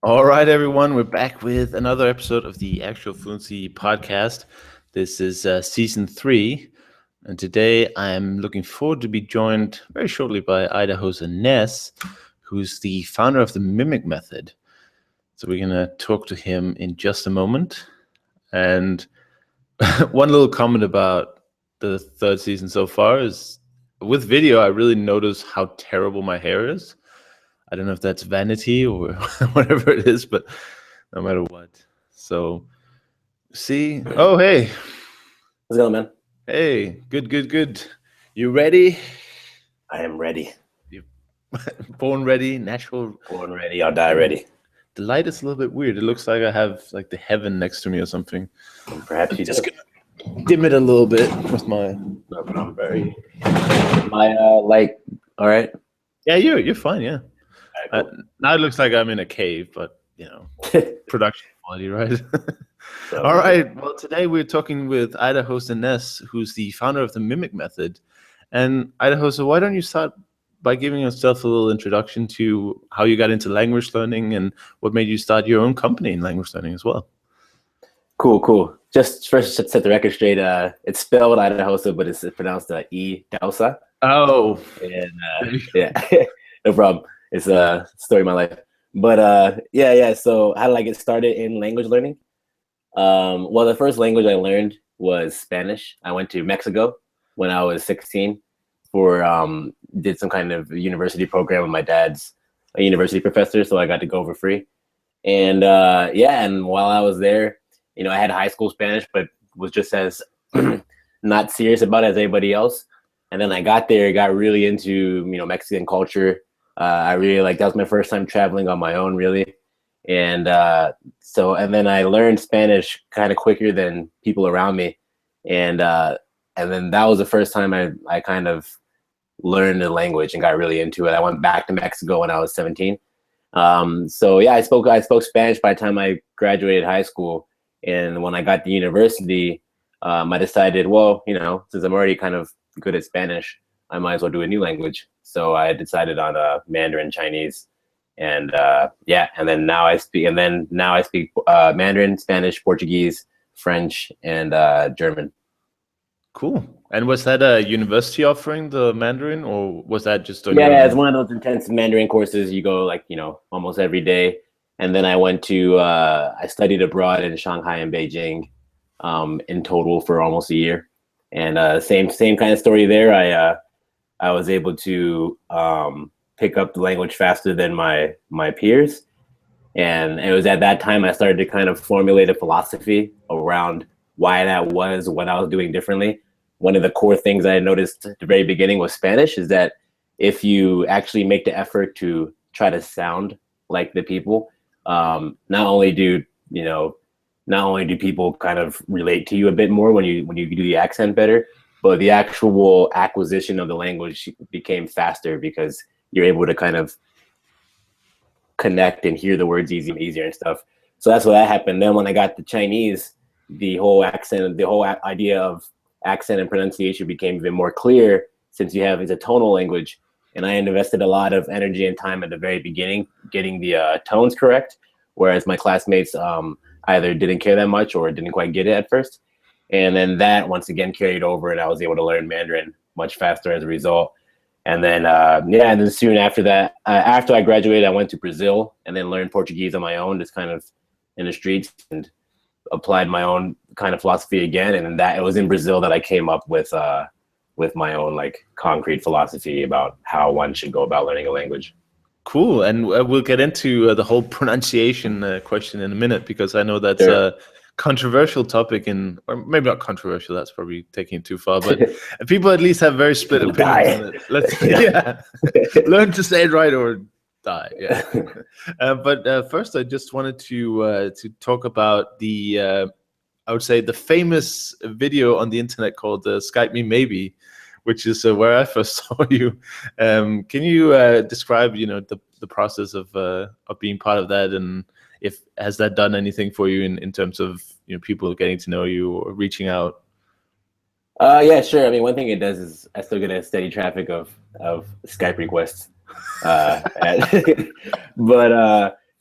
All right, everyone, we're back with another episode of the Actual Fluency podcast. This is season 3, and today I'm looking forward to be joined very shortly by Idahosa Ness, who's the founder of the Mimic Method. So we're going to talk to him in just a moment. And one little comment about the third season so far is with video, I really notice how terrible my hair is. I don't know if that's vanity or whatever it is, but no matter what. So, see. Oh, hey. How's it going, man? Hey. Good. You ready? I am ready. You born ready, natural. Born ready, I'll die ready. The light is a little bit weird. It looks like I have like the heaven next to me or something. Perhaps you just gonna dim it a little bit with my. No, but I'm very. My light. All right. Yeah, you're fine. Yeah. All right, cool. Now it looks like I'm in a cave, but production quality, right? All right. Well, today we're talking with Idahosa Ness, who's the founder of the Mimic Method. And Idahosa, why don't you start by giving yourself a little introduction to how you got into language learning and what made you start your own company in language learning as well? Cool. Just first to set the record straight, it's spelled Idahosa, but it's pronounced Idahosa. Oh. And yeah, no problem. It's a story of my life. But yeah. So how did I get started in language learning? Well, the first language I learned was Spanish. I went to Mexico when I was 16 for did some kind of university program with my dad's a university professor, so I got to go for free. And and while I was there, I had high school Spanish, but was just as not serious about it as anybody else. And then I got there, got really into Mexican culture. I really that was my first time traveling on my own, really. And then I learned Spanish kind of quicker than people around me. And then that was the first time I kind of learned the language and got really into it. I went back to Mexico when I was 17. I spoke Spanish by the time I graduated high school. And when I got to university, I decided, well, since I'm already kind of good at Spanish, I might as well do a new language. So I decided on Mandarin Chinese, and then now I speak Mandarin, Spanish, Portuguese, French, and German. Cool. And was that a university offering the Mandarin, or was that just on Yeah, it's one of those intensive Mandarin courses. You go almost every day. And then I went to I studied abroad in Shanghai and Beijing in total for almost a year. And same kind of story there. I was able to pick up the language faster than my peers. And it was at that time I started to kind of formulate a philosophy around why that was, what I was doing differently. One of the core things I noticed at the very beginning with Spanish is that if you actually make the effort to try to sound like the people, not only do people kind of relate to you a bit more when you do the accent better, but the actual acquisition of the language became faster because you're able to kind of connect and hear the words easier and stuff. So that's what happened. Then when I got the Chinese, the whole idea of accent and pronunciation became even more clear since it's a tonal language. And I invested a lot of energy and time at the very beginning getting the tones correct, whereas my classmates either didn't care that much or didn't quite get it at first. And then that once again carried over, and I was able to learn Mandarin much faster as a result. And then and then soon after that, after I graduated, I went to Brazil and then learned Portuguese on my own, just kind of in the streets, and applied my own kind of philosophy again. And that it was in Brazil that I came up with my own concrete philosophy about how one should go about learning a language. Cool. And we'll get into the whole pronunciation question in a minute, because I know that's Sure. a controversial topic, or maybe not controversial, that's probably taking it too far, but people at least have very split opinions on it. Learn to say it right or die. Yeah. But first, I just wanted to talk about I would say the famous video on the internet called Skype Me Maybe, which is where I first saw you. Can you describe, the process of being part of that, and has that done anything for you in terms of people getting to know you or reaching out? Yeah, sure. I mean, one thing it does is I still get a steady traffic of Skype requests. But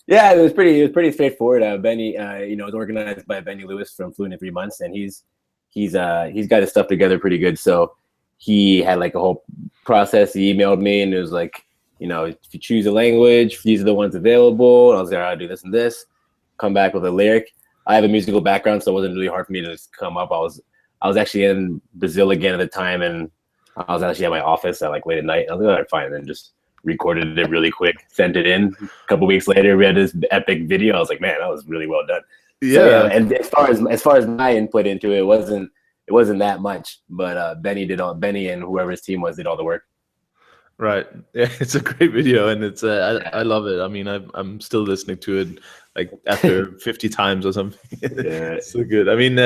Yeah, it was pretty straightforward. Benny, it was organized by Benny Lewis from Fluent in 3 months, and he's got his stuff together pretty good. So he had like a whole process. He emailed me and it was like, if you choose a language, these are the ones available. And I was like, I'll do this and this. Come back with a lyric. I have a musical background, so it wasn't really hard for me to just come up. I was actually in Brazil again at the time, and I was actually at my office at like late at night. I was like, all right, fine, and then just recorded it really quick, sent it in. A couple weeks later, we had this epic video. I was like, man, that was really well done. Yeah. So yeah, and as far as my input into it, it wasn't that much. But Benny and whoever his team was did all the work. Right. Yeah, it's a great video, and it's I love it. I mean, I'm still listening to it like after 50 times or something. Yeah. So good. I mean,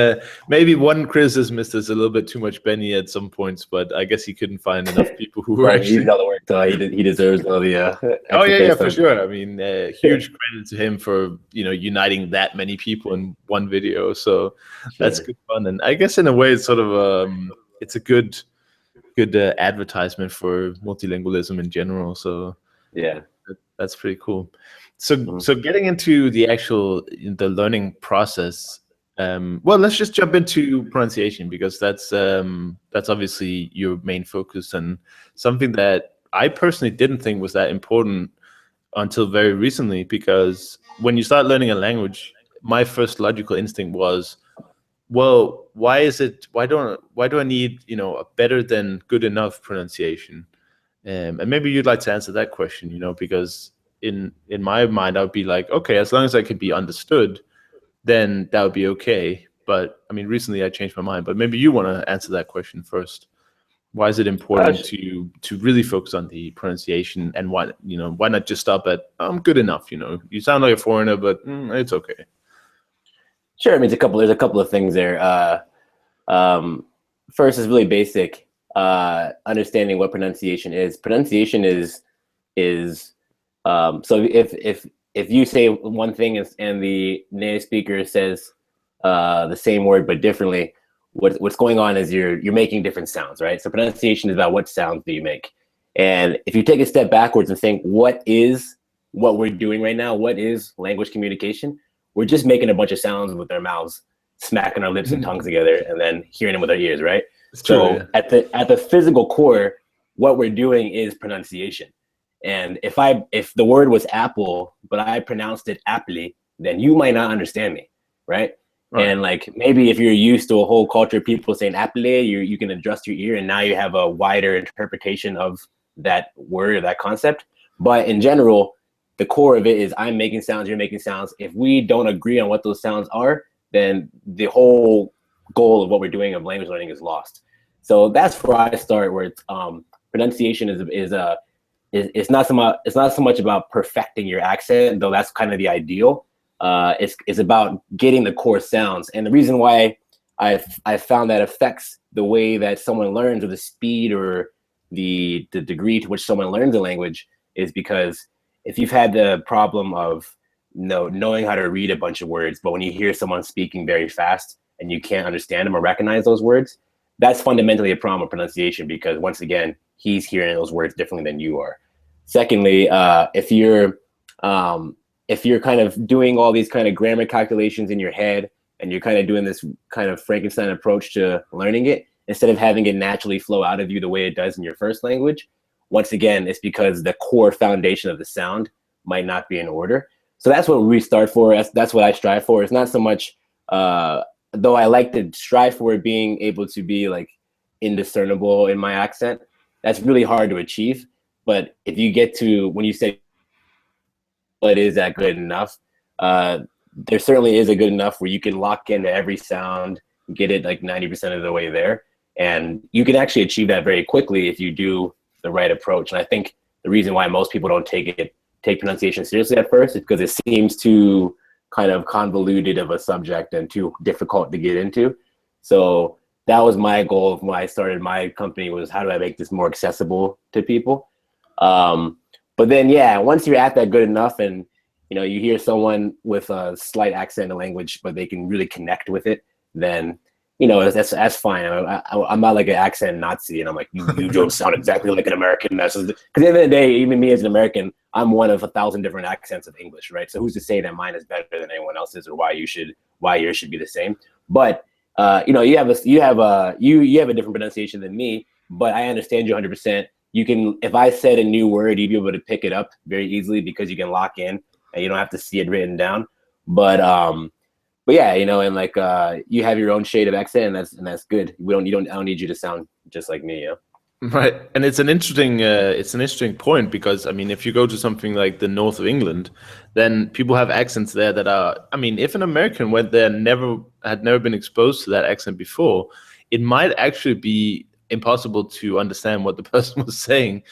maybe one criticism is there's a little bit too much Benny at some points, but I guess he couldn't find enough people who were Right, actually. he did all the work, so he deserves all the. Oh yeah, for time. sure. I mean, huge credit to him for uniting that many people in one video. So that's good fun, and I guess in a way, it's sort of it's a good advertisement for multilingualism in general. So yeah, that's pretty cool. So getting into the learning process. Well, let's just jump into pronunciation, because that's obviously your main focus, and something that I personally didn't think was that important until very recently. Because when you start learning a language, my first logical instinct was, well, why do I need a better than good enough pronunciation? And maybe you'd like to answer that question, because in my mind I would be like, okay, as long as I could be understood, then that would be okay. But I mean, recently I changed my mind. But maybe you want to answer that question first. Why is it important to really focus on the pronunciation, and why not just stop at good enough? You sound like a foreigner, but it's okay. Sure. I mean, there's a couple of things there. First is really basic. Understanding what pronunciation is. Pronunciation is so if you say one thing and the native speaker says the same word but differently, what's going on is you're making different sounds, right? So pronunciation is about what sounds do you make. And if you take a step backwards and think, what we're doing right now? What is language communication? We're just making a bunch of sounds with our mouths, smacking our lips and tongues together, and then hearing them with our ears, right? So at the physical core, what we're doing is pronunciation. And if the word was apple, but I pronounced it apple, then you might not understand me, right? And like maybe if you're used to a whole culture of people saying apple, you can adjust your ear, and now you have a wider interpretation of that word or that concept. But in general, the core of it is I'm making sounds, you're making sounds. If we don't agree on what those sounds are, then the whole goal of what we're doing of language learning is lost. So that's where I start, where it's pronunciation is not so much about perfecting your accent, though that's kind of the ideal. It's about getting the core sounds. And the reason why I found that affects the way that someone learns, or the speed or the degree to which someone learns a language, is because if you've had the problem of knowing how to read a bunch of words, but when you hear someone speaking very fast and you can't understand them or recognize those words, that's fundamentally a problem of pronunciation, because once again, he's hearing those words differently than you are. Secondly, if you're kind of doing all these kind of grammar calculations in your head, and you're kind of doing this kind of Frankenstein approach to learning it, instead of having it naturally flow out of you the way it does in your first language, once again, it's because the core foundation of the sound might not be in order. So that's what we start for. That's what I strive for. It's not so much, though I like to strive for being able to be like indiscernible in my accent. That's really hard to achieve. But if you get to, when you say, well, it is that good enough, there certainly is a good enough where you can lock into every sound, get it like 90% of the way there. And you can actually achieve that very quickly if you do the right approach. And I think the reason why most people don't take pronunciation seriously at first is because it seems too kind of convoluted of a subject and too difficult to get into. So that was my goal when I started my company, was how do I make this more accessible to people? But then, yeah, once you're at that good enough, and you hear someone with a slight accent in language, but they can really connect with it, then that's fine. I'm not like an accent Nazi, and I'm like, you don't sound exactly like an American. Because at the end of the day, even me as an American, I'm one of 1,000 different accents of English, right? So who's to say that mine is better than anyone else's, or why yours should be the same? But you have a different pronunciation than me, but I understand you 100%. You can, if I said a new word, you'd be able to pick it up very easily because you can lock in and you don't have to see it written down. But yeah, and like you have your own shade of accent, and that's good. I don't need you to sound just like me, Right, and it's an interesting point, because I mean, if you go to something like the north of England, then people have accents there that are. I mean, if an American went there and had never been exposed to that accent before, it might actually be impossible to understand what the person was saying.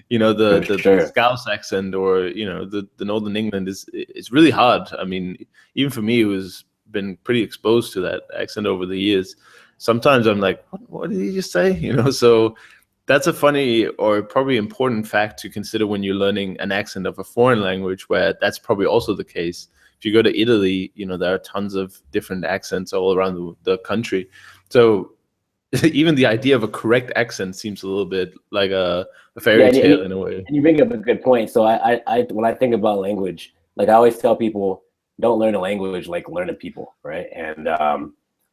The Scouse accent, or the Northern England is really hard. I mean, even for me, who's been pretty exposed to that accent over the years, sometimes I'm like, what did he just say? So. That's a funny or probably important fact to consider when you're learning an accent of a foreign language, where that's probably also the case. If you go to Italy, there are tons of different accents all around the country. So even the idea of a correct accent seems a little bit like a fairy tale in a way. And you bring up a good point. So I when I think about language, like I always tell people, don't learn a language, like learn a people, right? And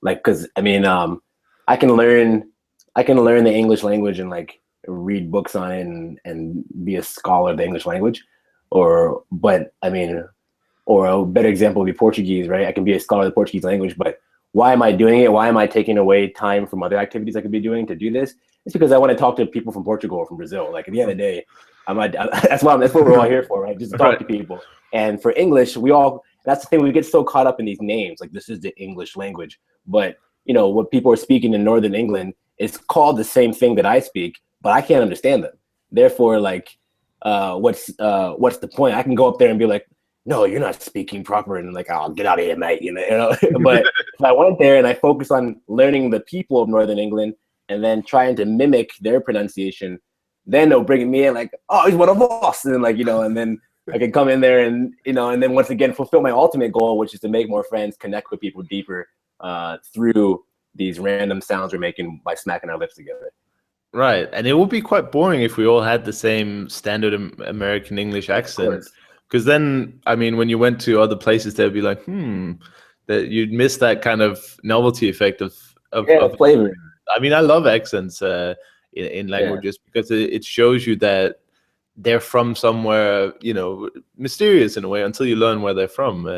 because I mean, I can learn the English language and like read books on it and be a scholar of the English language, or a better example would be Portuguese, right? I can be a scholar of the Portuguese language, but why am I doing it? Why am I taking away time from other activities I could be doing to do this? It's because I want to talk to people from Portugal or from Brazil. Like at the end of the day, that's what we're all here for, right? Just to talk to people. And for English, that's the thing, we get so caught up in these names, like this is the English language, but what people are speaking in Northern England, it's called the same thing that I speak, but I can't understand them. Therefore, like, what's the point? I can go up there and be like, no, you're not speaking proper, and like, I'll get out of here, mate. But if I went there and I focus on learning the people of Northern England and then trying to mimic their pronunciation, then they'll bring me in like, oh, he's one of us, and like, and then I can come in there and and then once again fulfill my ultimate goal, which is to make more friends, connect with people deeper through these random sounds we're making by smacking our lips together. Right, and it would be quite boring if we all had the same standard American English accent, because then, I mean, when you went to other places, they'd be like, that you'd miss that kind of novelty effect of flavor. I mean, I love accents in languages because it shows you that they're from somewhere, mysterious in a way, until you learn where they're from.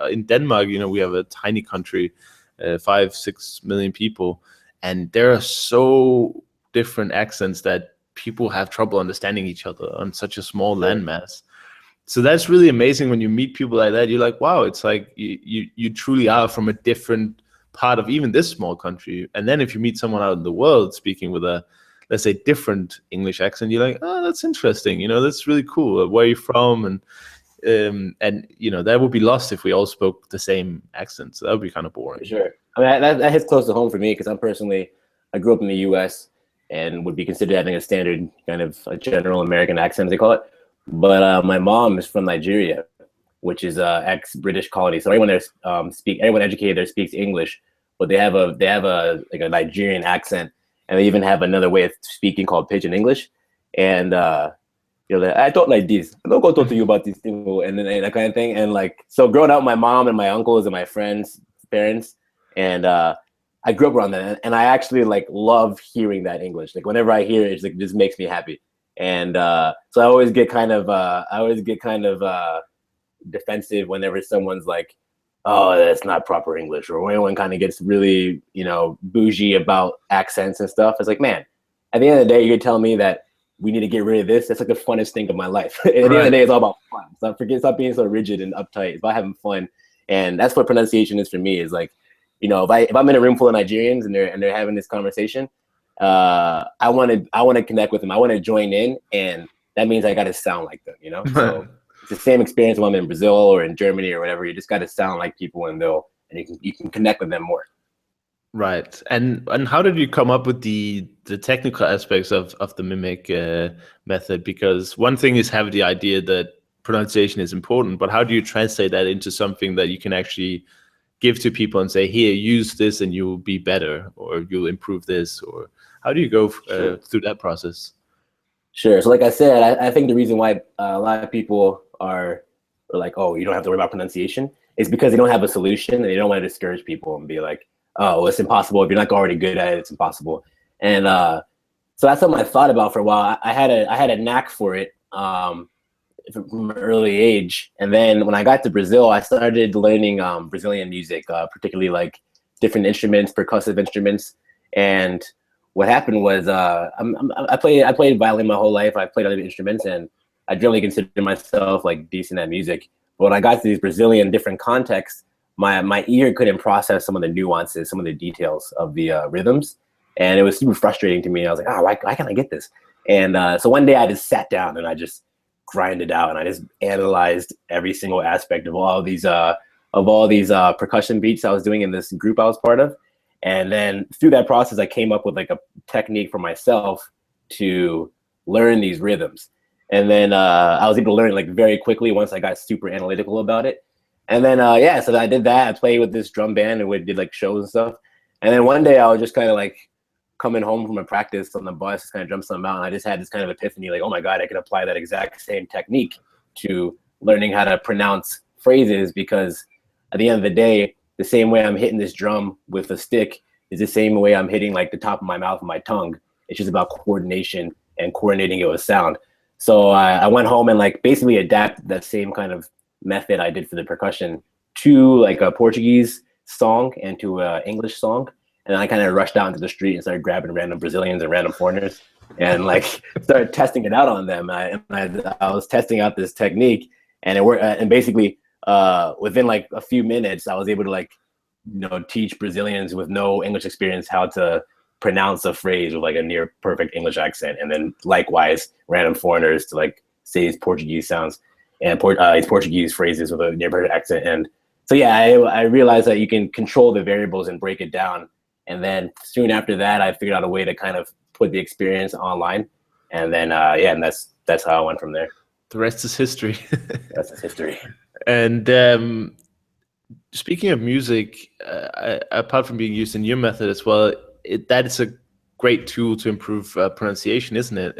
In Denmark, we have a tiny country, 5-6 million people, and there are so different accents that people have trouble understanding each other on such a small landmass. So that's really amazing when you meet people like that. You're like, wow, it's like you truly are from a different part of even this small country. And then if you meet someone out in the world speaking with a, let's say, different English accent, you're like, oh, that's interesting. That's really cool. Where are you from? And that would be lost if we all spoke the same accent. So that would be kind of boring. For sure. I mean, that hits close to home for me because I grew up in the U.S. and would be considered having a standard kind of a general American accent, as they call it. But my mom is from Nigeria, which is ex-British colony. So everyone there everyone educated there speaks English, but they have a like a Nigerian accent, and they even have another way of speaking called Pidgin English. And I thought like this. I don't go talk to you about these things, and then that kind of thing. And like, so growing up, my mom and my uncles and my friends' parents, and I grew up around that, and I actually like love hearing that English. Like whenever I hear it, it's like this makes me happy. And so I always get kind of defensive whenever someone's like, oh, that's not proper English, or when anyone kind of gets really bougie about accents and stuff. It's like, man, at the end of the day, you're telling me that we need to get rid of this. That's like the funnest thing of my life. At the end of the day, it's all about fun. Stop being so rigid and uptight. It's about having fun. And that's what pronunciation is for me, is like, if I'm in a room full of Nigerians and they're having this conversation, I want to connect with them. I want to join in, and that means I got to sound like them, So it's the same experience when I'm in Brazil or in Germany or whatever. You just got to sound like people, and you can connect with them more. Right. And how did you come up with the technical aspects of the mimic method? Because one thing is have the idea that pronunciation is important, but how do you translate that into something that you can actually give to people and say, here, use this and you'll be better, or you'll improve this? Or how do you go through that process? Sure. So like I said, I think the reason why a lot of people are like, oh, you don't have to worry about pronunciation is because they don't have a solution and they don't want to discourage people and be like, oh, well, it's impossible. If you're not already good at it, it's impossible. And so that's something I thought about for a while. I had a knack for it from an early age. And then when I got to Brazil, I started learning Brazilian music, particularly like different instruments, percussive instruments. And what happened was I played violin my whole life. I played other instruments, and I generally consider myself like decent at music. But when I got to these Brazilian different contexts, my ear couldn't process some of the nuances, some of the details of the rhythms, and it was super frustrating to me. I was like, oh, why can't I get this? And so one day I just sat down and I just grinded out and I just analyzed every single aspect of all these percussion beats I was doing in this group I was part of. And then through that process, I came up with like a technique for myself to learn these rhythms. And then I was able to learn like very quickly once I got super analytical about it. And then, so I did that. I played with this drum band and we did like shows and stuff. And then one day I was just kind of like coming home from a practice on the bus, kind of jumped something out. And I just had this kind of epiphany, like, oh my God, I can apply that exact same technique to learning how to pronounce phrases, because at the end of the day, the same way I'm hitting this drum with a stick is the same way I'm hitting like the top of my mouth with my tongue. It's just about coordination and coordinating it with sound. So I went home and like basically adapted that same kind of method I did for the percussion to like a Portuguese song and to an English song. And I kind of rushed out into the street and started grabbing random Brazilians and random foreigners and like started testing it out on them. I was testing out this technique, and it worked. And basically, within like a few minutes, I was able to like, teach Brazilians with no English experience how to pronounce a phrase with like a near perfect English accent, and then likewise random foreigners to like say his Portuguese sounds and his Portuguese phrases with a near perfect accent. And so yeah, I realized that you can control the variables and break it down. And then soon after that, I figured out a way to kind of put the experience online. And then and that's how I went from there. The rest is history. That's history. And speaking of music, apart from being used in your method as well, that is a great tool to improve pronunciation, isn't it?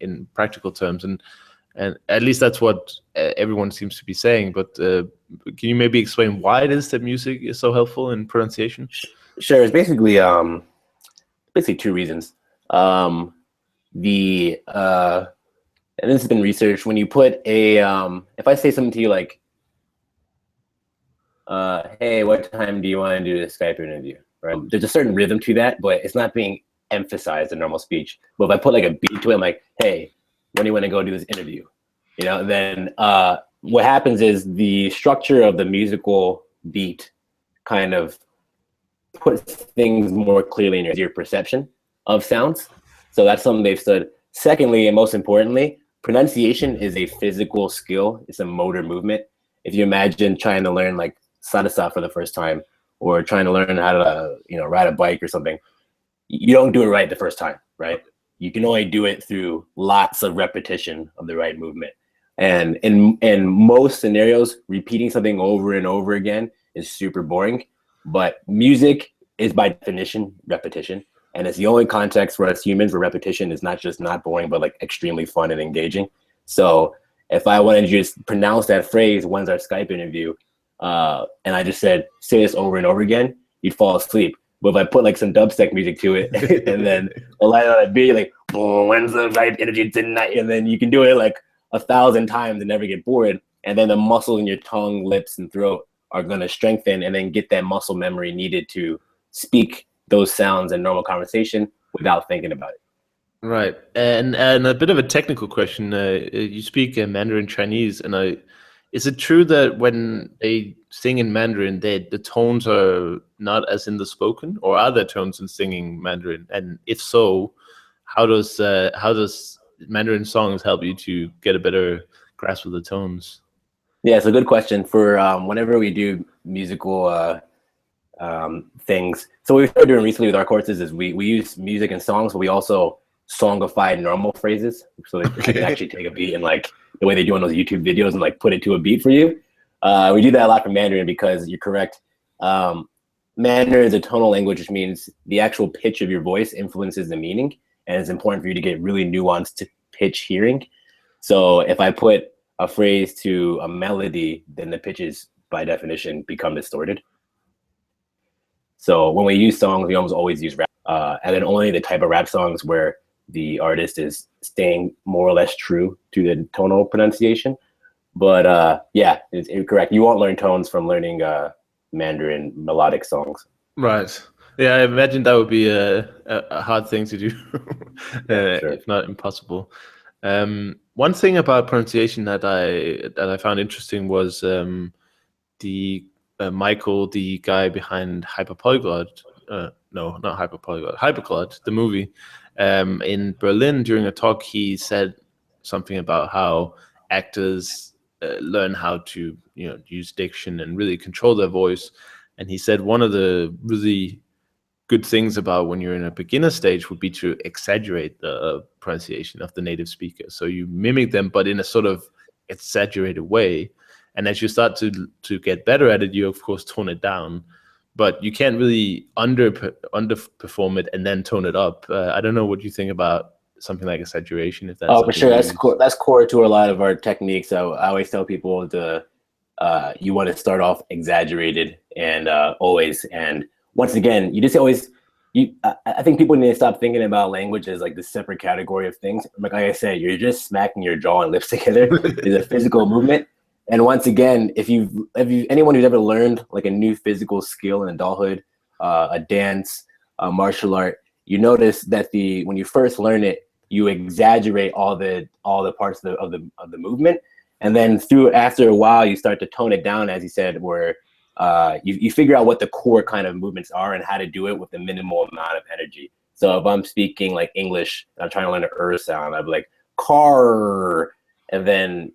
In practical terms, and at least that's what everyone seems to be saying. But can you maybe explain why it is that music is so helpful in pronunciation? Sure. It's basically two reasons. And this has been researched. When you put if I say something to you like, hey, what time do you want to do a Skype interview? Right? There's a certain rhythm to that, but it's not being emphasized in normal speech. But if I put like a beat to it, I'm like, hey, when do you want to go do this interview? Then what happens is the structure of the musical beat kind of puts things more clearly in your perception of sounds. So that's something they've studied. Secondly, and most importantly, pronunciation is a physical skill. It's a motor movement. If you imagine trying to learn like salsa for the first time, or trying to learn how to, ride a bike or something, you don't do it right the first time, right? You can only do it through lots of repetition of the right movement. And in most scenarios, repeating something over and over again is super boring. But music is by definition repetition. And it's the only context for us humans where repetition is not just not boring, but like extremely fun and engaging. So if I wanted to just pronounce that phrase, when's our Skype interview? And I just said, say this over and over again, you'd fall asleep. But if I put like some dubstep music to it and then a light on a beat, like, oh, when's the right energy tonight? And then you can do it like 1,000 times and never get bored. And then the muscles in your tongue, lips, and throat are going to strengthen and then get that muscle memory needed to speak those sounds in normal conversation without thinking about it. Right. And a bit of a technical question. You speak Mandarin Chinese, and is it true that when they sing in Mandarin, the tones are not as in the spoken, or are there tones in singing Mandarin? And if so, how does Mandarin songs help you to get a better grasp of the tones? Yeah, it's a good question. For whenever we do musical things, so what we started doing recently with our courses is we use music and songs, but we also songify normal phrases, so they can actually take a beat and like the way they do on those YouTube videos and like put it to a beat for you. We do that a lot for Mandarin because you're correct. Mandarin is a tonal language, which means the actual pitch of your voice influences the meaning, and it's important for you to get really nuanced pitch hearing. So if I put a phrase to a melody, then the pitches by definition become distorted. So when we use songs, we almost always use rap, and then only the type of rap songs where the artist is staying more or less true to the tonal pronunciation. But yeah, it's correct. You won't learn tones from learning Mandarin melodic songs. Right. Yeah, I imagine that would be a hard thing to do, Sure. if not impossible. One thing about pronunciation that I found interesting was the Michael, the guy behind Hyperpog, no, not Hyperpog, Hyperclad, the movie. In Berlin, during a talk, he said something about how actors learn how to use diction and really control their voice. And he said one of the really good things about when you're in a beginner stage would be to exaggerate the pronunciation of the native speaker. So you mimic them, but in a sort of exaggerated way. And as you start to get better at it, you of course tone it down, but you can't really underperform it and then tone it up. I don't know what you think about something like exaggeration. If that's for sure, that's core to a lot of our techniques. So I always tell people you want to start off exaggerated and always. And once again, you just always. I think people need to stop thinking about language as like this separate category of things. Like I said, you're just smacking your jaw and lips together. It's a physical movement. And once again, if anyone who's ever learned like a new physical skill in adulthood, a dance, a martial art, you notice that when you first learn it, you exaggerate all the parts of the movement, and then after a while, you start to tone it down, as you said, where you figure out what the core kind of movements are and how to do it with the minimal amount of energy. So if I'm speaking like English, and I'm trying to learn an sound, I'd be like car, and then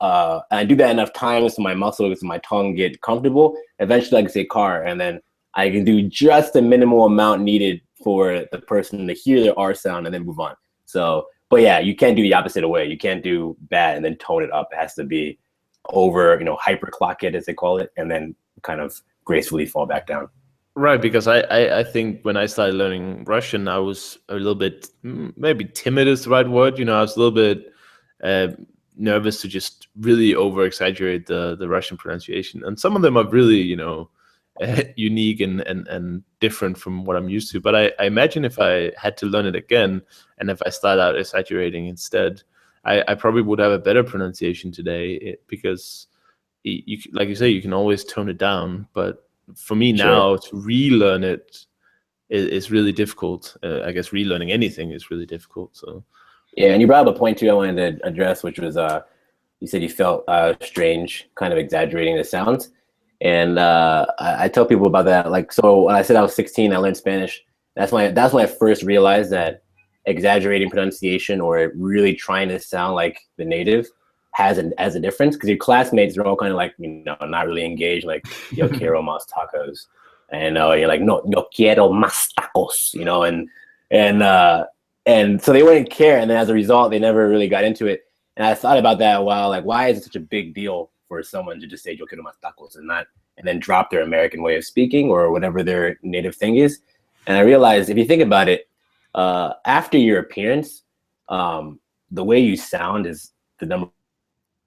I do that enough times so my muscles and my tongue get comfortable. Eventually I can say car, and then I can do just the minimal amount needed for the person to hear the R sound and then move on. So, but yeah, you can't do the opposite way. You can't do bad and then tone it up. It has to be over, hyperclock it, as they call it, and then kind of gracefully fall back down. Right, because I think when I started learning Russian, I was a little bit, maybe timid is the right word. I was a little bit nervous to just really over exaggerate the Russian pronunciation, and some of them are really unique and different from what I'm used to. But I imagine if I had to learn it again, and if I start out exaggerating instead, I probably would have a better pronunciation today, because like you say, you can always tone it down. But for me now, to relearn it is really difficult. I guess relearning anything is really difficult. So. Yeah, and you brought up a point too I wanted to address, which was you said you felt strange, kind of exaggerating the sounds, and I tell people about that. Like, so when I said I was 16, I learned Spanish. That's when I first realized that exaggerating pronunciation or really trying to sound like the native has a difference, because your classmates are all kind of like not really engaged, like yo quiero más tacos, and you're like no yo quiero más tacos, and so they wouldn't care, and then as a result, they never really got into it. And I thought about that a while, like, why is it such a big deal for someone to just say "yo quiero más tacos" and then drop their American way of speaking or whatever their native thing is? And I realized, if you think about it, after your appearance, the way you sound is the number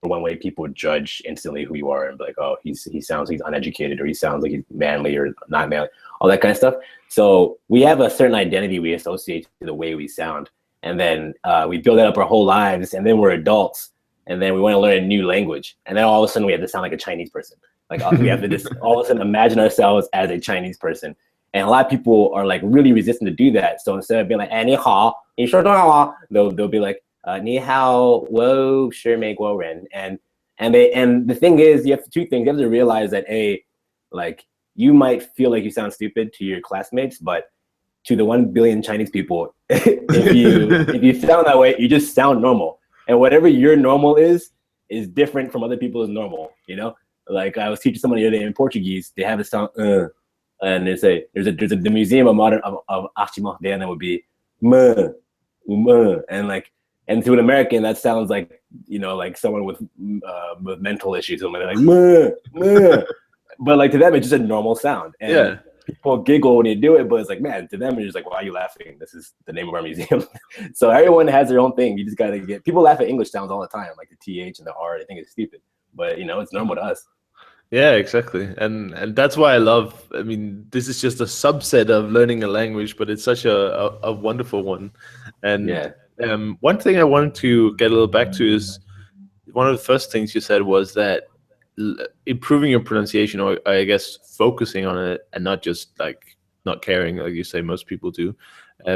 one way people judge instantly who you are, and be like, oh, he sounds like he's uneducated, or he sounds like he's manly or not manly, all that kind of stuff. So we have a certain identity we associate to the way we sound, and then we build that up our whole lives, and then we're adults, and then we want to learn a new language, and then all of a sudden we have to sound like a Chinese person. Like we have to just all of a sudden imagine ourselves as a Chinese person, and a lot of people are like really resistant to do that. So instead of being like, "你好," they'll be like, 你好, whoa, 是美国人. And the thing is, you have two things. You have to realize that like you might feel like you sound stupid to your classmates, but to the 1 billion Chinese people, if you sound that way, you just sound normal. And whatever your normal is different from other people's normal. Like I was teaching someone the other day in Portuguese, they have a sound and they say there's the museum of modern of Archimov there, and that would be and to an American, that sounds like, like someone with mental issues. So they're like, meh. But like to them, it's just a normal sound. And people giggle when you do it, but it's like, man, to them, it's just like, why are you laughing? This is the name of our museum. So everyone has their own thing. You just got to get, people laugh at English sounds all the time, like the TH and the R. They think it's stupid, but you know, it's normal to us. Yeah, exactly. And that's why I love, I mean, this is just a subset of learning a language, but it's such a wonderful one. And Yeah. one thing I wanted to get a little back to is one of the first things you said was that improving your pronunciation, or I guess focusing on it and not just like not caring, like you say most people do,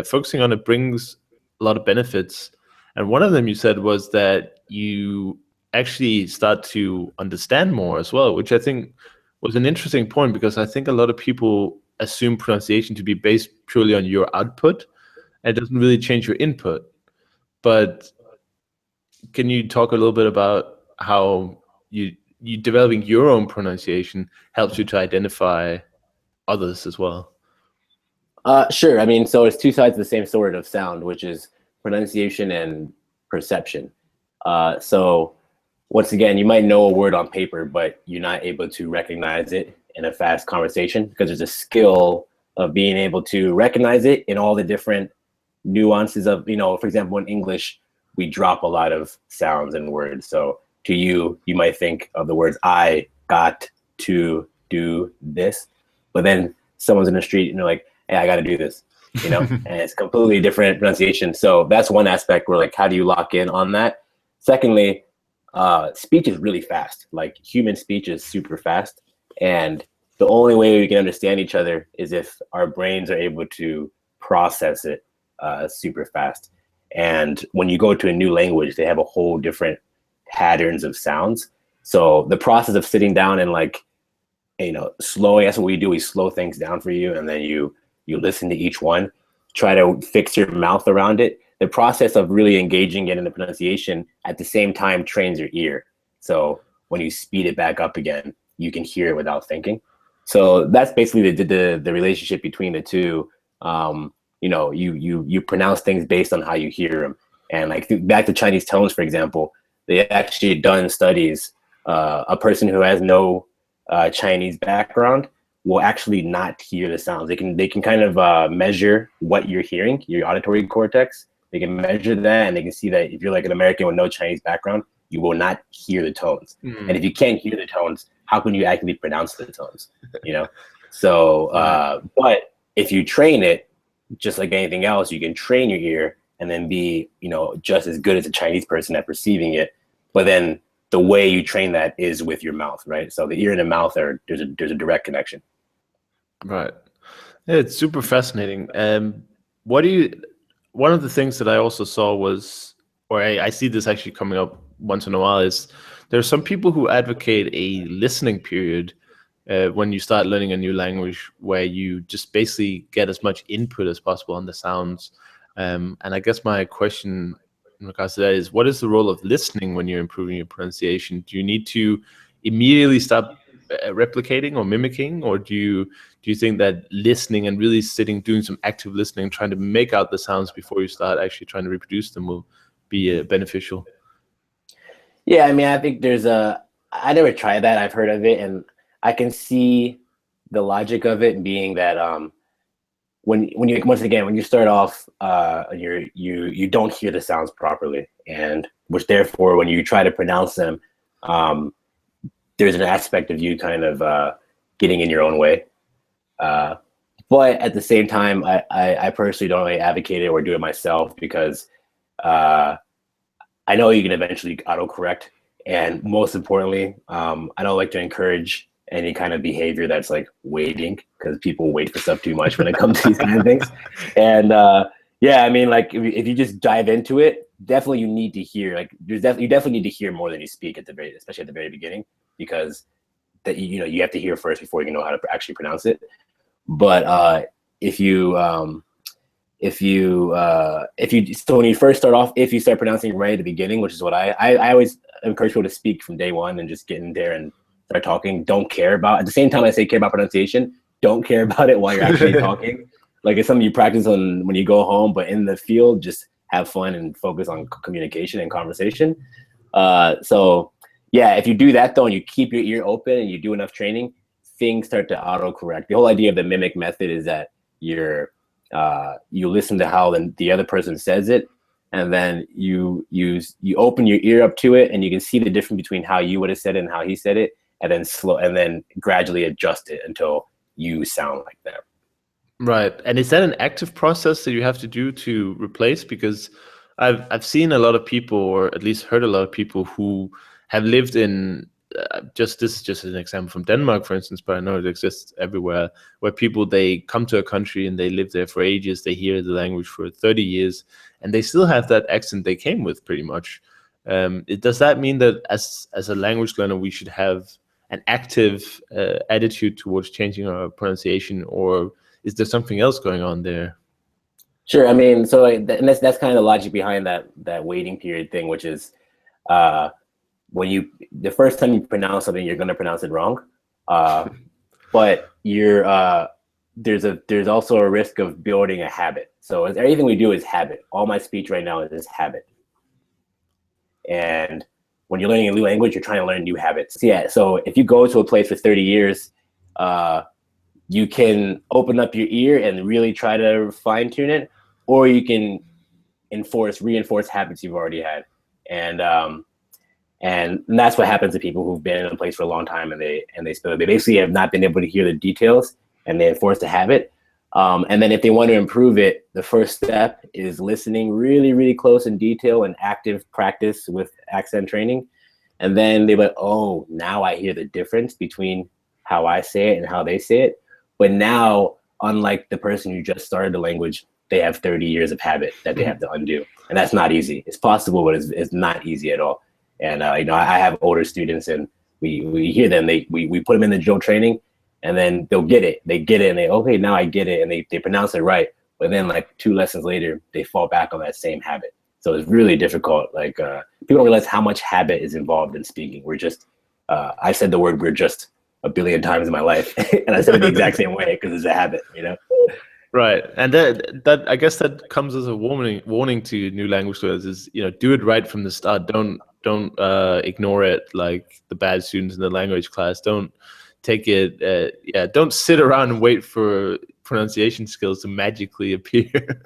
focusing on it brings a lot of benefits. And one of them you said was that you actually start to understand more as well, which I think was an interesting point, because I think a lot of people assume pronunciation to be based purely on your output and it doesn't really change your input. But can you talk a little bit about how you developing your own pronunciation helps you to identify others as well? Sure. I mean, so it's two sides of the same sword of sound, which is pronunciation and perception. So once again, you might know a word on paper, but you're not able to recognize it in a fast conversation because there's a skill of being able to recognize it in all the different nuances of, you know, for example, in English, we drop a lot of sounds and words. So to you, you might think of the words, I got to do this, but then someone's in the street and they're like, hey, I got to do this, you know, and it's completely different pronunciation. So that's one aspect where like, how do you lock in on that? Secondly, speech is really fast. Like human speech is super fast. And the only way we can understand each other is if our brains are able to process it super fast. And when you go to a new language, they have a whole different patterns of sounds. So the process of sitting down and like, you know, slowing, that's what we do. We slow things down for you. And then you listen to each one, try to fix your mouth around it. The process of really engaging it in the pronunciation at the same time trains your ear. So when you speed it back up again, you can hear it without thinking. So that's basically the relationship between the two. You know, you pronounce things based on how you hear them. And like back to Chinese tones, for example, they actually done studies. A person who has no Chinese background will actually not hear the sounds. They can kind of measure what you're hearing, your auditory cortex. They can measure that, and they can see that if you're like an American with no Chinese background, you will not hear the tones. And if you can't hear the tones, how can you actually pronounce the tones? You know. So, but if you train it, just like anything else, you can train your ear and then be, you know, just as good as a Chinese person at perceiving it. But then the way you train that is with your mouth, right? So the ear and the mouth there's a direct connection. Right. Yeah, it's super fascinating. One of the things that I also saw was, or I see this actually coming up once in a while, is there are some people who advocate a listening period when you start learning a new language, where you just basically get as much input as possible on the sounds. And I guess my question in regards to that is, what is the role of listening when you're improving your pronunciation? Do you need to immediately stop replicating or mimicking, or do you think that listening and really sitting, doing some active listening, trying to make out the sounds before you start actually trying to reproduce them will be beneficial? Yeah, I mean, I think I never tried that. I've heard of it, and I can see the logic of it being that when you once again when you start off, you don't hear the sounds properly, and which therefore when you try to pronounce them, there's an aspect of you kind of getting in your own way. But at the same time, I personally don't really advocate it or do it myself because I know you can eventually autocorrect, and most importantly, I don't like to encourage any kind of behavior that's like waiting, because people wait for stuff too much when it comes to these kind of things. And yeah, I mean, like if you just dive into it, definitely you need to hear, like you definitely need to hear more than you speak especially at the very beginning, because that you know you have to hear first before you can know how to actually pronounce it. But if you so when you first start off, if you start pronouncing right at the beginning, which is what I always encourage people to speak from day one and just get in there and start talking. Don't care about, at the same time I say care about pronunciation, don't care about it while you're actually talking. Like it's something you practice on when you go home, but in the field, just have fun and focus on communication and conversation. So yeah, if you do that though, and you keep your ear open and you do enough training, things start to autocorrect. The whole idea of the mimic method is that you listen to how the other person says it, and then you open your ear up to it, and you can see the difference between how you would have said it and how he said it, and then gradually adjust it until you sound like that. Right. And is that an active process that you have to do to replace? Because I've seen a lot of people, or at least heard a lot of people who have lived in this is just an example from Denmark, for instance, but I know it exists everywhere, where people, they come to a country and they live there for ages, they hear the language for 30 years, and they still have that accent they came with, pretty much. Does that mean that as a language learner, we should have an active attitude towards changing our pronunciation, or is there something else going on there? Sure. I mean, so that's kind of the logic behind that waiting period thing, which is when the first time you pronounce something, you're going to pronounce it wrong, but there's also a risk of building a habit. So everything we do is habit. All my speech right now is habit. And when you're learning a new language, you're trying to learn new habits. Yeah. So if you go to a place for 30 years, you can open up your ear and really try to fine tune it, or you can reinforce habits you've already had. And that's what happens to people who've been in a place for a long time, and they basically have not been able to hear the details, and they enforce the habit. And then if they want to improve it, the first step is listening really, really close in detail and active practice with accent training. And then they're like, oh, now I hear the difference between how I say it and how they say it. But now, unlike the person who just started the language, they have 30 years of habit that they have to undo. And that's not easy. It's possible, but it's not easy at all. And I have older students, and we hear them. We put them in the drill training, and then they'll get it. They get it, and okay, now I get it, and they pronounce it right. But then, like 2 lessons later, they fall back on that same habit. So it's really difficult. Like people don't realize how much habit is involved in speaking. I said the word "we're just" a billion times in my life, and I said it the exact same way because it's a habit, Right. And that I guess that comes as a warning to new language learners is, do it right from the start. Don't ignore it like the bad students in the language class. Don't take it. Don't sit around and wait for pronunciation skills to magically appear.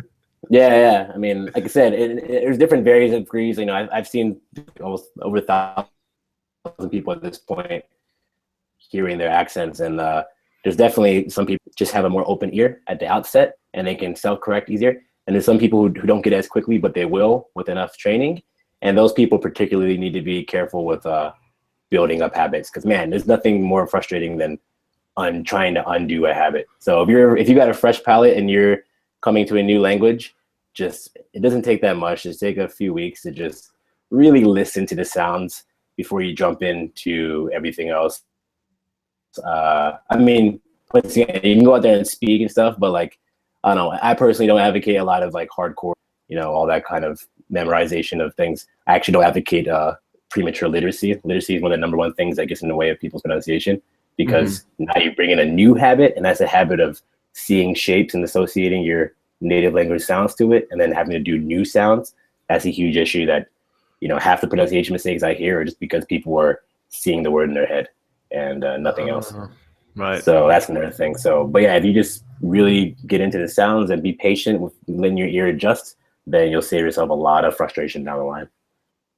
Yeah. I mean, like I said, there's different varying degrees. I've seen almost over 1,000 people at this point hearing their accents, and there's definitely some people just have a more open ear at the outset, and they can self-correct easier. And there's some people who don't get it as quickly, but they will with enough training. And those people particularly need to be careful with building up habits, because man, there's nothing more frustrating than trying to undo a habit. So if you got a fresh palate and you're coming to a new language, it doesn't take that much. Just take a few weeks to just really listen to the sounds before you jump into everything else. I mean, once again, you can go out there and speak and stuff, but like, I don't know, I personally don't advocate a lot of like hardcore, all that kind of memorization of things. I actually don't advocate premature literacy. Literacy is one of the number one things that gets in the way of people's pronunciation, because now you bring in a new habit, and that's a habit of seeing shapes and associating your native language sounds to it, and then having to do new sounds. That's a huge issue that, half the pronunciation mistakes I hear are just because people are seeing the word in their head and nothing else. Right. So that's another thing. So, but yeah, if you just really get into the sounds and be patient with letting your ear adjust, then you'll save yourself a lot of frustration down the line.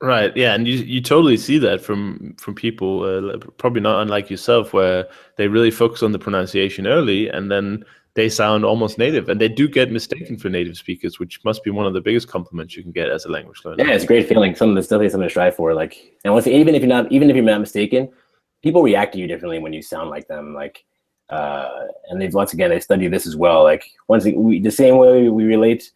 Right. Yeah, and you totally see that from people, probably not unlike yourself, where they really focus on the pronunciation early, and then they sound almost native, and they do get mistaken for native speakers, which must be one of the biggest compliments you can get as a language learner. Yeah, it's a great feeling. It's definitely something to strive for. Like, and even if you're not mistaken, people react to you differently when you sound like them. Like, and they study this as well. Like, the same way we relate,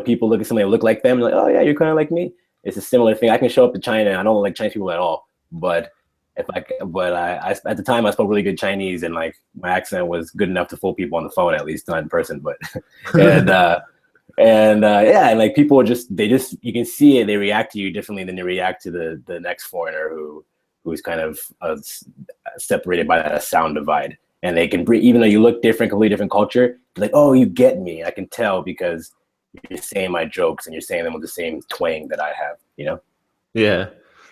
people look at somebody that look like them, like, oh yeah, you're kind of like me. It's a similar thing. I can show up to China. I don't like Chinese people at all, but at the time I spoke really good Chinese, and like my accent was good enough to fool people on the phone, at least not in person. But and like people you can see it. They react to you differently than they react to the next foreigner who's kind of separated by that sound divide. And they can even though you look different, completely different culture, like, oh, you get me. I can tell because you're saying my jokes and you're saying them with the same twang that I have, Yeah.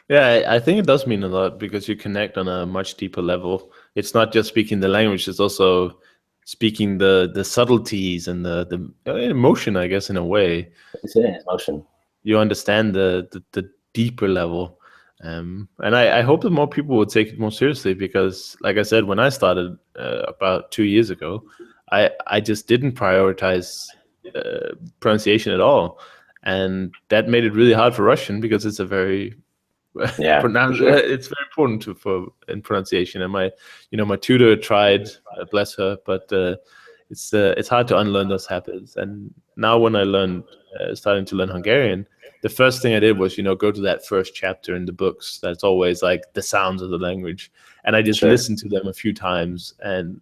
Yeah, I think it does mean a lot because you connect on a much deeper level. It's not just speaking the language; it's also speaking the subtleties and the emotion, I guess, in a way. It's an emotion. You understand the deeper level. And I hope that more people would take it more seriously because, like I said, when I started about 2 years ago, I just didn't prioritize pronunciation at all, and that made it really hard for Russian because it's a very Yeah, for pronounce. sure. It's very important for in pronunciation. And my tutor tried, bless her, but it's hard to unlearn those habits. And now when I starting to learn Hungarian, the first thing I did was go to that first chapter in the books. That's always like the sounds of the language, and I just Sure. listened to them a few times. And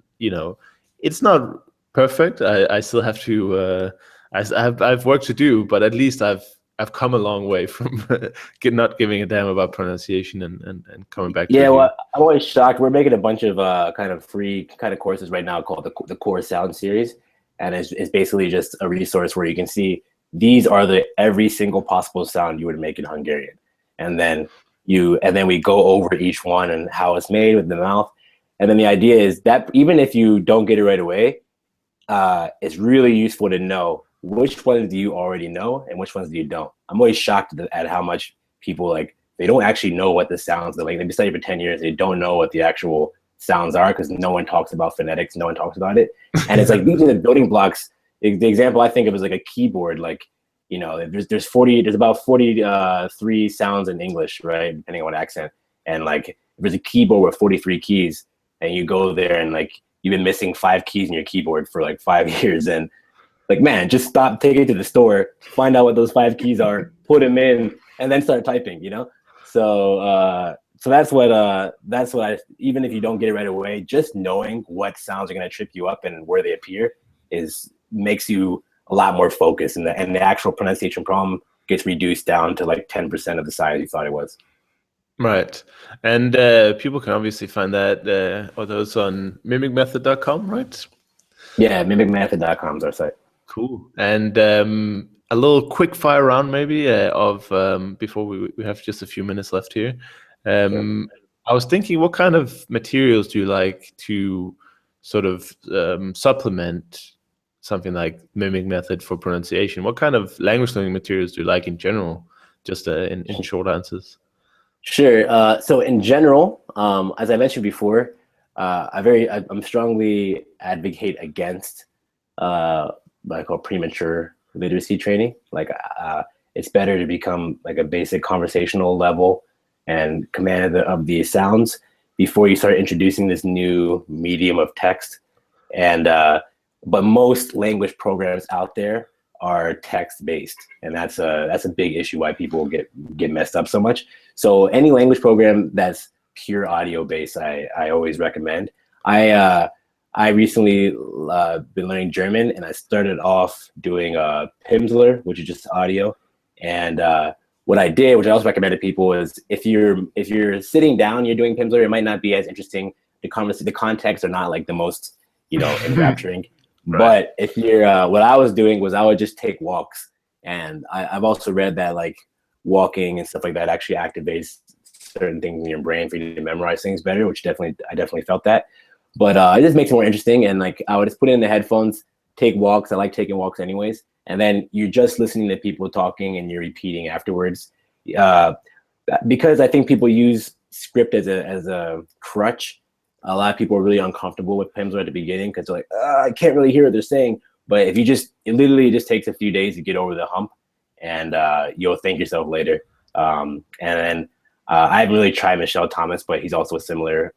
it's not perfect. I still have to. I've work to do, but at least I've come a long way from not giving a damn about pronunciation and coming back to it Yeah, here. well, I'm always shocked. We're making a bunch of kind of free kind of courses right now called the Core Sound Series, and it's basically just a resource where you can see these are the every single possible sound you would make in Hungarian, and then we go over each one and how it's made with the mouth, and then the idea is that even if you don't get it right away, it's really useful to know which ones do you already know and which ones do you don't. I'm always shocked at how much people they don't actually know what the sounds are. Like they've been studying for 10 years, they don't know what the actual sounds are because no one talks about phonetics, no one talks about it. And it's like these are the building blocks. The example I think of is like a keyboard. Like, there's about 43 sounds in English, right? Depending on what accent. And like if there's a keyboard with 43 keys and you go there and like you've been missing 5 keys in your keyboard for like 5 years, and like, man, just stop, take it to the store, find out what those 5 keys are, put them in, and then start typing. So that's what even if you don't get it right away, just knowing what sounds are going to trip you up and where they appear makes you a lot more focused, and the actual pronunciation problem gets reduced down to like 10% of the size you thought it was. Right. And people can obviously find that or those on mimicmethod.com, right? Yeah, mimicmethod.com is our site. Cool. And a little quick fire round maybe of before we have just a few minutes left here. Sure. I was thinking, what kind of materials do you like to sort of supplement something like Mimic Method for pronunciation? What kind of language learning materials do you like in general? Just in short answers. Sure. So in general, as I mentioned before, I'm strongly advocate against what I call premature literacy training. Like it's better to become like a basic conversational level and command of the sounds before you start introducing this new medium of text. And but most language programs out there are text based, and that's a big issue why people get messed up so much. So any language program that's pure audio based, I always recommend. I recently been learning German, and I started off doing Pimsleur, which is just audio. And what I did, which I also recommend to people, is if you're sitting down, you're doing Pimsleur, it might not be as interesting. The context are not like the most enrapturing. Right. But if you're, what I was doing was I would just take walks, and I've also read that like walking and stuff like that actually activates certain things in your brain for you to memorize things better, which I definitely felt that. But it just makes it more interesting. And like I would just put in the headphones, take walks. I like taking walks anyways. And then you're just listening to people talking and you're repeating afterwards. Because I think people use script as a crutch. A lot of people are really uncomfortable with Pimsleur at the beginning because they're like, I can't really hear what they're saying. But if it literally just takes a few days to get over the hump, and you'll thank yourself later. And then I haven't really tried Michelle Thomas, but he's also a similar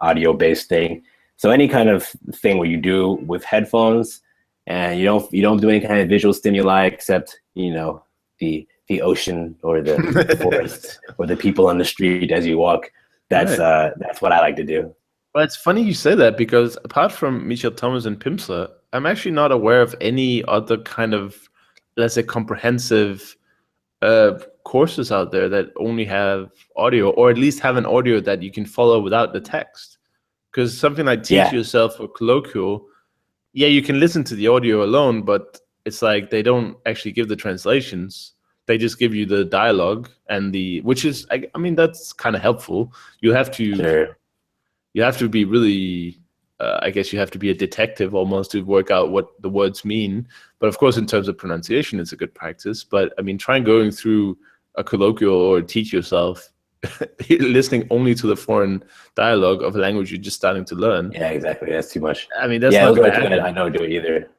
audio-based thing. So any kind of thing where you do with headphones and you don't do any kind of visual stimuli except the ocean or the forest or the people on the street as you walk. That's what I like to do. Well, it's funny you say that because apart from Michel Thomas and Pimsleur, I'm actually not aware of any other kind of, let's say, comprehensive courses out there that only have audio, or at least have an audio that you can follow without the text. Because something like Teach Yourself or Colloquial, yeah, you can listen to the audio alone, but it's like they don't actually give the translations. They just give you the dialogue and which is, I mean, that's kind of helpful. You have to Sure. you have to be really, I guess you have to be a detective almost to work out what the words mean. But of course, in terms of pronunciation, it's a good practice. But I mean, try going through a colloquial or teach yourself listening only to the foreign dialogue of a language you're just starting to learn. Yeah, exactly. That's too much. I mean, that's Yeah, not those going are to two happen. I don't do it either.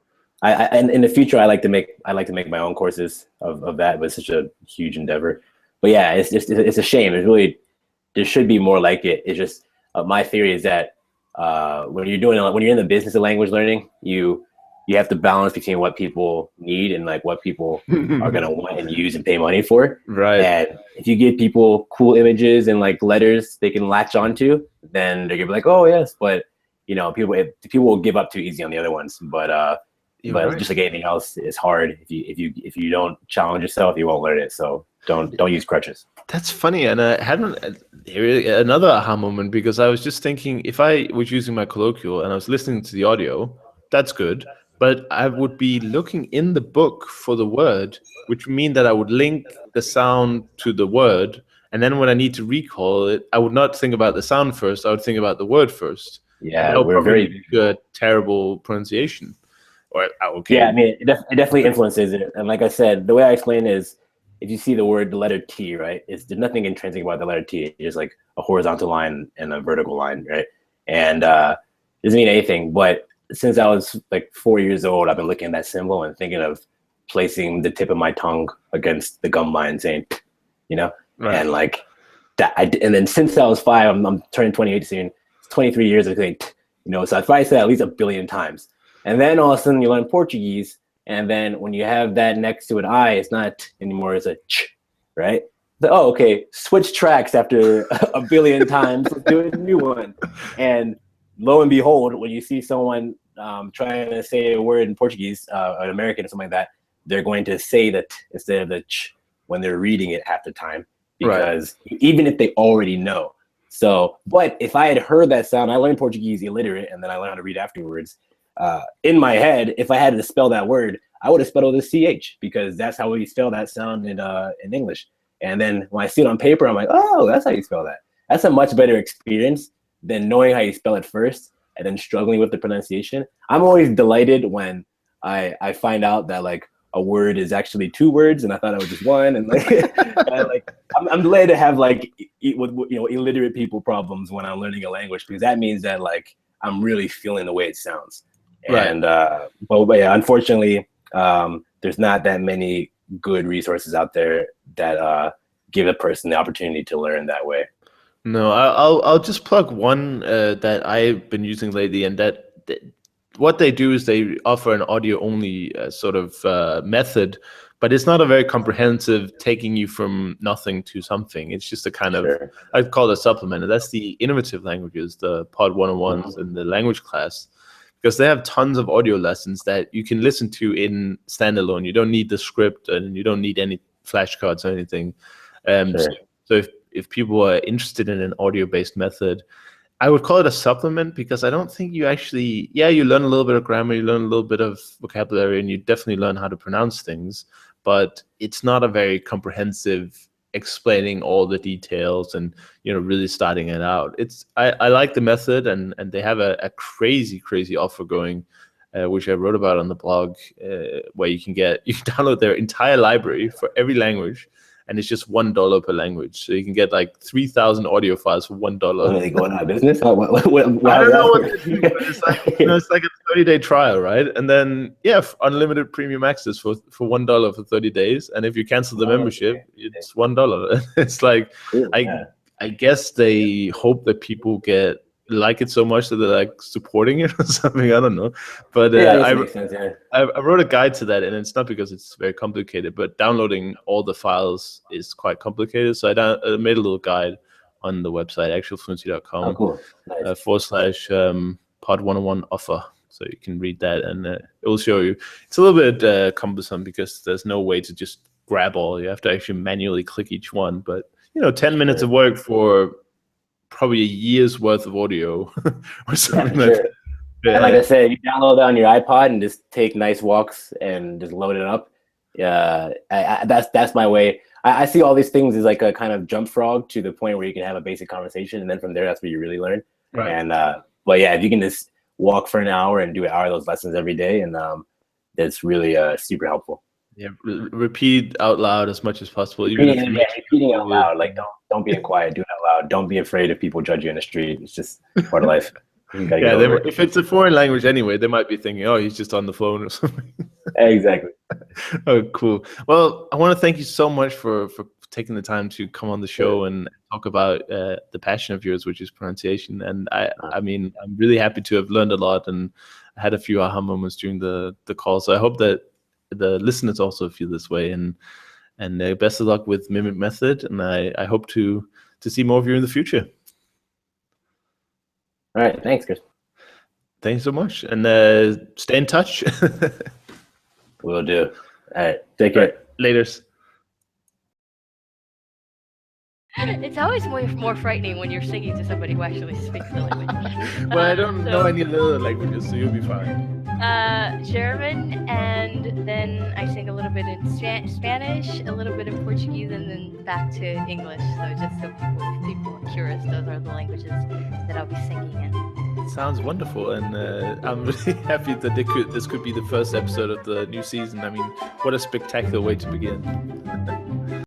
And in the future, I like to make my own courses of that, but it's such a huge endeavor. But yeah, it's a shame. There should be more like it. It's just my theory is that when you're in the business of language learning, you have to balance between what people need and like what people are gonna want and use and pay money for. Right. And if you give people cool images and like letters they can latch onto, then they're gonna be like, oh yes. But you know, people will give up too easy on the other ones. But right. just like anything else, it's hard. If you don't challenge yourself, you won't learn it. So don't use crutches. That's funny, and I hadn't another aha moment because I was just thinking if I was using my colloquial and I was listening to the audio, that's good. But I would be looking in the book for the word, which would mean that I would link the sound to the word, and then when I need to recall it, I would not think about the sound first. I would think about the word first. Yeah, that would we're probably very good, terrible pronunciation. Or okay. Yeah, I mean, it definitely influences it. And like I said, the way I explain it is, if you see the letter T, right? There's nothing intrinsic about the letter T. It's just like a horizontal line and a vertical line, right? And doesn't mean anything. But since I was like 4 years old, I've been looking at that symbol and thinking of placing the tip of my tongue against the gum line, saying, you know, Right. and like that. And then since I was 5, I'm turning 28 soon. It's 23 years of saying, you know. So I've probably said at least 1 billion times. And then all of a sudden you learn Portuguese, and then when you have that next to an I, it's not anymore, it's a ch, right? So, oh, okay, switch tracks after 1 billion times, let's do a new one. And lo and behold, when you see someone trying to say a word in Portuguese, an American or something like that, they're going to say that instead of the ch when they're reading it half the time, because even if they already know. So, but if I had heard that sound, I learned Portuguese illiterate, and then I learned how to read afterwards. In my head, if I had to spell that word, I would have spelled it CH, because that's how we spell that sound in English. And then when I see it on paper, I'm like, oh, that's how you spell that. That's a much better experience than knowing how you spell it first and then struggling with the pronunciation. I'm always delighted when I find out that like a word is actually 2 words and I thought it was just one. And like, I'm glad to have like with illiterate people problems when I'm learning a language, because that means that like I'm really feeling the way it sounds. Right. And but yeah, unfortunately, there's not that many good resources out there that give a person the opportunity to learn that way. No, I'll just plug one that I've been using lately, and what they do is they offer an audio only sort of method, but it's not a very comprehensive taking you from nothing to something. It's just a kind of, I'd call it a supplement, and that's the innovative languages, the Pod 101s and the language class. Because they have tons of audio lessons that you can listen to in standalone. You don't need the script and you don't need any flashcards or anything. So if people are interested in an audio-based method, I would call it a supplement, because I don't think you actually, you learn a little bit of grammar, you learn a little bit of vocabulary, and you definitely learn how to pronounce things, but it's not a very comprehensive explaining all the details and really starting it out. I like the method, and they have a crazy offer going, which I wrote about on the blog, where you can download their entire library for every language, and it's just $1 per language. So you can get like 3,000 audio files for $1. Are they going out of business? I don't know what they do, but it's like it's like a 30-day trial, right? And then unlimited premium access for $1 for 30 days. And if you cancel the membership, it's $1. It's like I guess they hope that people like it so much that they're like supporting it or something. I don't know, but I wrote a guide to that, and it's not because it's very complicated, but downloading all the files is quite complicated. So I made a little guide on the website, actualfluency.com. Oh, cool. Nice. / pod 101 offer. So you can read that, and it will show you. It's a little bit cumbersome because there's no way to just grab all. You have to actually manually click each one. But 10 minutes of work for probably a year's worth of audio or something. And like I said, you download it on your iPod and just take nice walks and just load it up. That's my way. I see all these things as like a kind of jump frog to the point where you can have a basic conversation, and then from there, that's where you really learn. Right. And but yeah, if you can just walk for an hour and do an hour of those lessons every day, and that's really super helpful. Yeah, repeat out loud as much as possible. Even repeating out loud. Like don't be quiet. Do it out loud. Don't be afraid if people judge you in the street. It's just part of life. If it's a foreign language anyway, they might be thinking, "Oh, he's just on the phone or something." Exactly. Oh, cool. Well, I want to thank you so much for taking the time to come on the show and talk about the passion of yours, which is pronunciation. And I mean, I'm really happy to have learned a lot and had a few aha moments during the call. So I hope that the listeners also feel this way. And best of luck with Mimic Method. And I hope to see more of you in the future. All right. Thanks, Chris. Thanks so much. And stay in touch. Will do. All right. Take care. Laters. It's always more frightening when you're singing to somebody who actually speaks the language. Well, I don't know any other languages, so you'll be fine. German, and then I sing a little bit in Spanish, a little bit in Portuguese, and then back to English. So just so if people are curious, those are the languages that I'll be singing in. Sounds wonderful, and I'm really happy that this could be the first episode of the new season. I mean, what a spectacular way to begin.